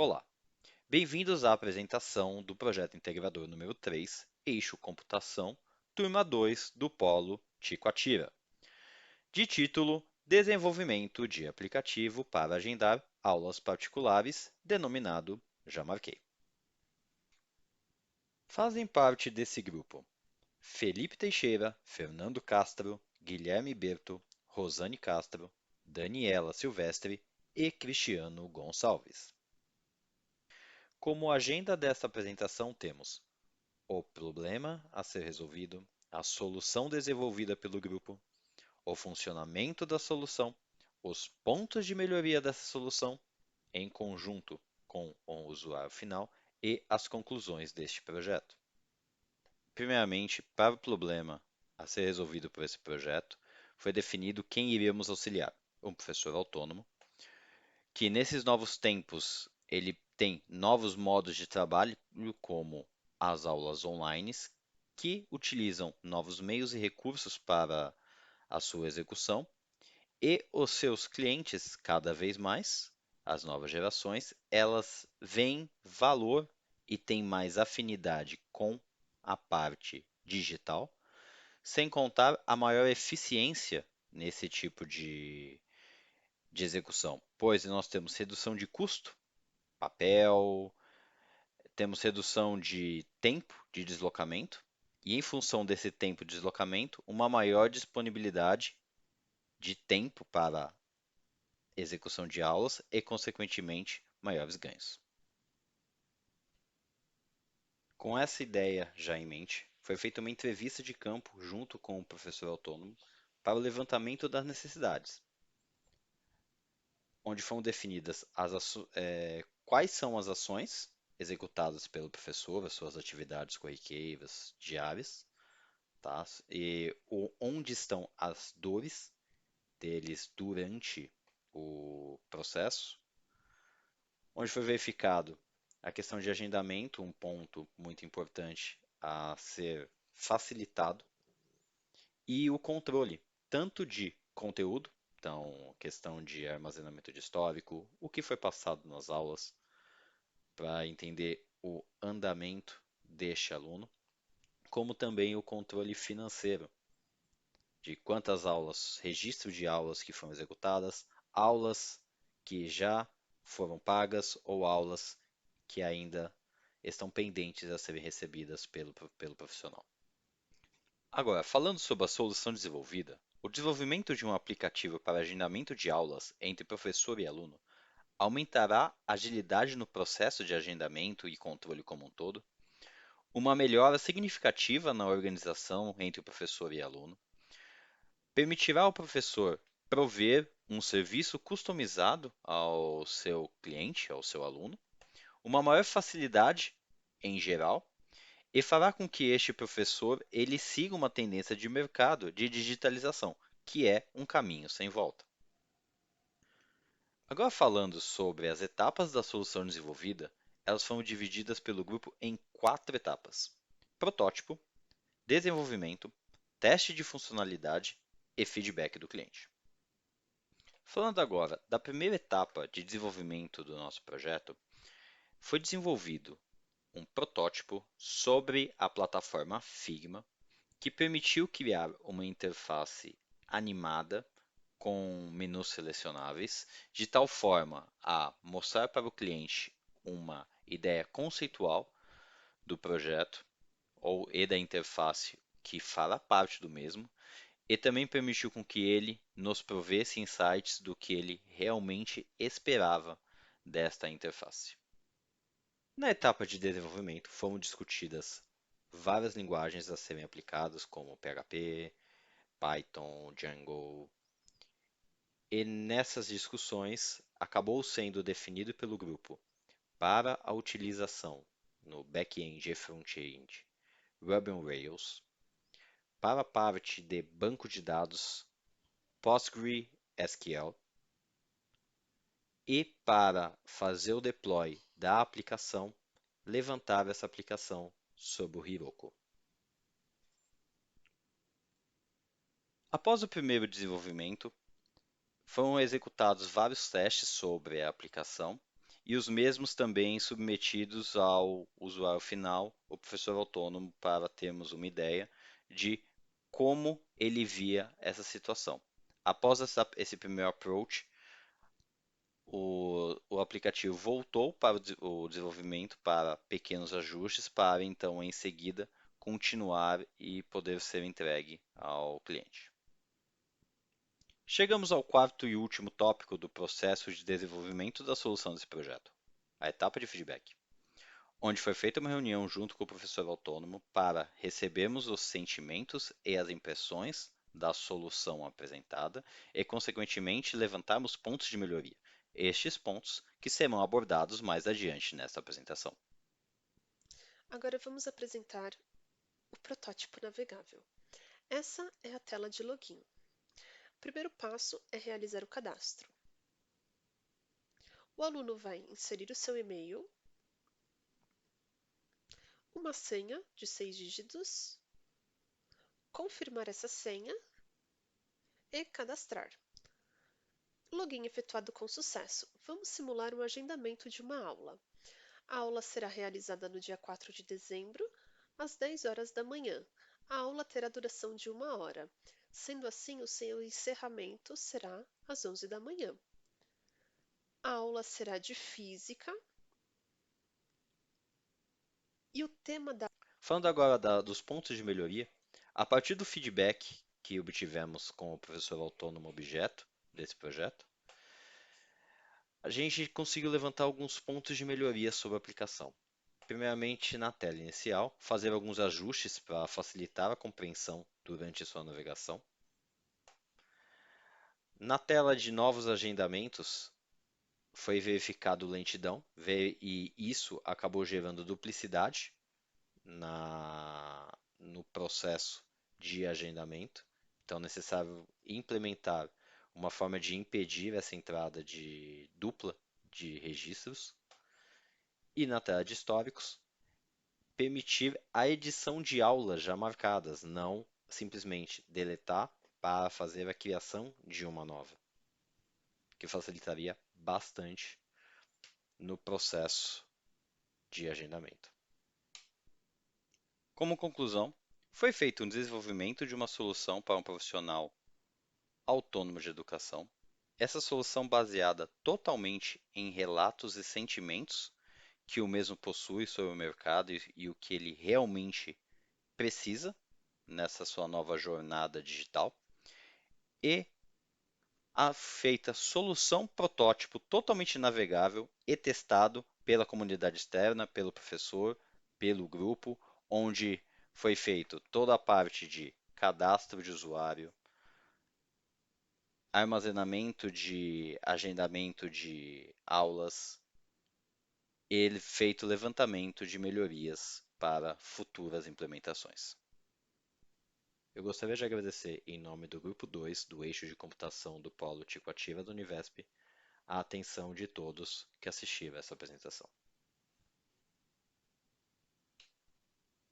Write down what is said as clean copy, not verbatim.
Olá, bem-vindos à apresentação do projeto integrador número 3, Eixo Computação, turma 2 do Polo Ticoatira, de título Desenvolvimento de aplicativo para agendar aulas particulares, denominado Já Marquei. Fazem parte desse grupo Felipe Teixeira, Fernando Castro, Guilherme Berto, Rosane Castro, Daniela Silvestre e Cristiano Gonçalves. Como agenda desta apresentação temos o problema a ser resolvido, a solução desenvolvida pelo grupo, o funcionamento da solução, os pontos de melhoria dessa solução, em conjunto com o usuário final e as conclusões deste projeto. Primeiramente, para o problema a ser resolvido por esse projeto, foi definido quem iríamos auxiliar, um professor autônomo, que nesses novos tempos ele tem novos modos de trabalho, como as aulas online, que utilizam novos meios e recursos para a sua execução, e os seus clientes, cada vez mais, as novas gerações, elas veem valor e têm mais afinidade com a parte digital, sem contar a maior eficiência nesse tipo de execução, pois nós temos redução de custo, papel, temos redução de tempo de deslocamento e, em função desse tempo de deslocamento, uma maior disponibilidade de tempo para execução de aulas e, consequentemente, maiores ganhos. Com essa ideia já em mente, foi feita uma entrevista de campo junto com o professor autônomo para o levantamento das necessidades, onde foram definidas quais são as ações executadas pelo professor, as suas atividades corriqueiras diárias, tá? E onde estão as dores deles durante o processo, onde foi verificado a questão de agendamento, um ponto muito importante a ser facilitado, e o controle tanto de conteúdo, então questão de armazenamento de histórico, o que foi passado nas aulas, para entender o andamento deste aluno, como também o controle financeiro, de quantas aulas, registro de aulas que foram executadas, aulas que já foram pagas ou aulas que ainda estão pendentes a serem recebidas pelo profissional. Agora, falando sobre a solução desenvolvida, o desenvolvimento de um aplicativo para agendamento de aulas entre professor e aluno aumentará a agilidade no processo de agendamento e controle como um todo, uma melhora significativa na organização entre o professor e aluno, permitirá ao professor prover um serviço customizado ao seu cliente, ao seu aluno, uma maior facilidade em geral e fará com que este professor ele siga uma tendência de mercado de digitalização, que é um caminho sem volta. Agora falando sobre as etapas da solução desenvolvida, elas foram divididas pelo grupo em 4 etapas: protótipo, desenvolvimento, teste de funcionalidade e feedback do cliente. Falando agora da primeira etapa de desenvolvimento do nosso projeto, foi desenvolvido um protótipo sobre a plataforma Figma que permitiu criar uma interface animada com menus selecionáveis, de tal forma a mostrar para o cliente uma ideia conceitual do projeto e da interface que fará parte do mesmo, e também permitiu com que ele nos provesse insights do que ele realmente esperava desta interface. Na etapa de desenvolvimento, foram discutidas várias linguagens a serem aplicadas, como PHP, Python, Django, e nessas discussões acabou sendo definido pelo grupo para a utilização no back-end e front-end Ruby on Rails, para a parte de banco de dados PostgreSQL e para fazer o deploy da aplicação, levantar essa aplicação sobre o Heroku. Após o primeiro desenvolvimento, foram executados vários testes sobre a aplicação e os mesmos também submetidos ao usuário final, o professor autônomo, para termos uma ideia de como ele via essa situação. Após esse primeiro approach, o aplicativo voltou para o desenvolvimento para pequenos ajustes, para então em seguida continuar e poder ser entregue ao cliente. Chegamos ao quarto e último tópico do processo de desenvolvimento da solução desse projeto, a etapa de feedback, onde foi feita uma reunião junto com o professor autônomo para recebermos os sentimentos e as impressões da solução apresentada e, consequentemente, levantarmos pontos de melhoria. Estes pontos que serão abordados mais adiante nesta apresentação. Agora vamos apresentar o protótipo navegável. Essa é a tela de login. O primeiro passo é realizar o cadastro. O aluno vai inserir o seu e-mail, uma senha de 6 dígitos, confirmar essa senha e cadastrar. Login efetuado com sucesso. Vamos simular um agendamento de uma aula. A aula será realizada no dia 4 de dezembro, às 10 horas da manhã. A aula terá duração de 1 hora. Sendo assim, o seu encerramento será às 11 da manhã. A aula será de física e o tema da Falando agora dos pontos de melhoria, a partir do feedback que obtivemos com o professor autônomo objeto desse projeto, a gente conseguiu levantar alguns pontos de melhoria sobre a aplicação. Primeiramente, na tela inicial, fazer alguns ajustes para facilitar a compreensão durante sua navegação. Na tela de novos agendamentos, foi verificado lentidão e isso acabou gerando duplicidade no processo de agendamento. Então, é necessário implementar uma forma de impedir essa entrada de dupla de registros. E na tela de históricos, permitir a edição de aulas já marcadas, não simplesmente deletar para fazer a criação de uma nova, que facilitaria bastante no processo de agendamento. Como conclusão, foi feito um desenvolvimento de uma solução para um profissional autônomo de educação. Essa solução baseada totalmente em relatos e sentimentos que o mesmo possui sobre o mercado e o que ele realmente precisa nessa sua nova jornada digital, e a feita solução protótipo totalmente navegável e testado pela comunidade externa, pelo professor, pelo grupo, onde foi feito toda a parte de cadastro de usuário, armazenamento de agendamento de aulas e feito levantamento de melhorias para futuras implementações. Eu gostaria de agradecer, em nome do Grupo 2 do Eixo de Computação do Polo Ticoativa da Univesp, a atenção de todos que assistiram a essa apresentação.